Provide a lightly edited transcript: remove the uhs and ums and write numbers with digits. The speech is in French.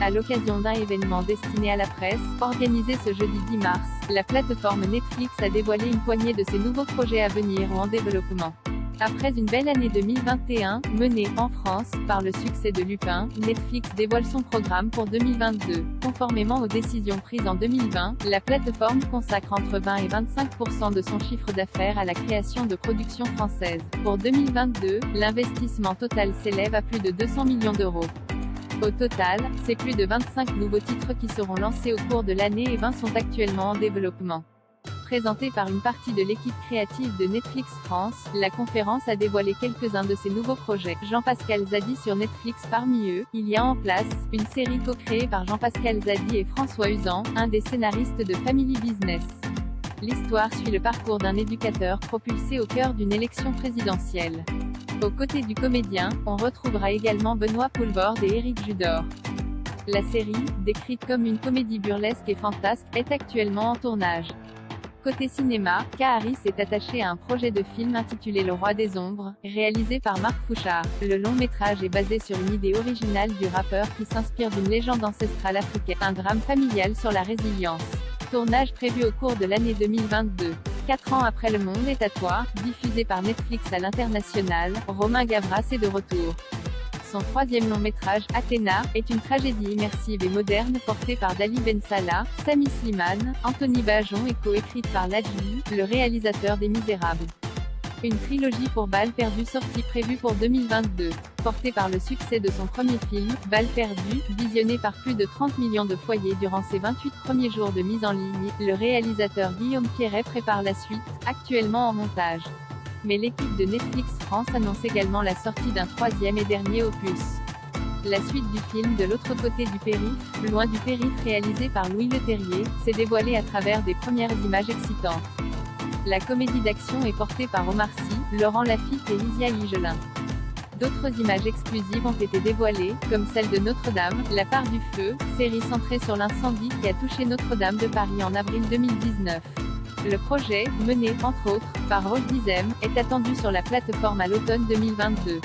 À l'occasion d'un événement destiné à la presse, organisé ce jeudi 10 mars, la plateforme Netflix a dévoilé une poignée de ses nouveaux projets à venir ou en développement. Après une belle année 2021, menée, en France, par le succès de Lupin, Netflix dévoile son programme pour 2022. Conformément aux décisions prises en 2020, la plateforme consacre entre 20 et 25% de son chiffre d'affaires à la création de productions françaises. Pour 2022, l'investissement total s'élève à plus de 200 millions d'euros. Au total, c'est plus de 25 nouveaux titres qui seront lancés au cours de l'année et 20 sont actuellement en développement. Présentée par une partie de l'équipe créative de Netflix France, la conférence a dévoilé quelques-uns de ses nouveaux projets. Jean-Pascal Zadi sur Netflix. Parmi eux, il y a en place une série co-créée par Jean-Pascal Zadi et François Uzan, un des scénaristes de Family Business. L'histoire suit le parcours d'un éducateur propulsé au cœur d'une élection présidentielle. Aux côtés du comédien, on retrouvera également Benoît Poelvoorde et Éric Judor. La série, décrite comme une comédie burlesque et fantasque, est actuellement en tournage. Côté cinéma, K. Harris est attaché à un projet de film intitulé Le Roi des Ombres, réalisé par Marc Fouchard. Le long-métrage est basé sur une idée originale du rappeur qui s'inspire d'une légende ancestrale africaine, un drame familial sur la résilience. Tournage prévu au cours de l'année 2022. 4 ans après Le Monde est à toi, diffusé par Netflix à l'international, Romain Gavras est de retour. Son troisième long-métrage, Athéna, est une tragédie immersive et moderne portée par Dali Ben Salah, Samy Slimane, Anthony Bajon et co-écrite par Ladji, le réalisateur des Misérables. Une trilogie pour Balles perdues sortie prévue pour 2022. Portée par le succès de son premier film, Balles perdues, visionné par plus de 30 millions de foyers durant ses 28 premiers jours de mise en ligne, le réalisateur Guillaume Pierret prépare la suite, actuellement en montage. Mais l'équipe de Netflix France annonce également la sortie d'un troisième et dernier opus. La suite du film De l'autre côté du périph', Loin du périph' réalisé par Louis Leterrier, s'est dévoilée à travers des premières images excitantes. La comédie d'action est portée par Omar Sy, Laurent Lafitte et Lysia Higelin. D'autres images exclusives ont été dévoilées, comme celle de Notre-Dame, La part du feu, série centrée sur l'incendie qui a touché Notre-Dame de Paris en avril 2019. Le projet, mené, entre autres, par Roche Dizem, est attendu sur la plateforme à l'automne 2022.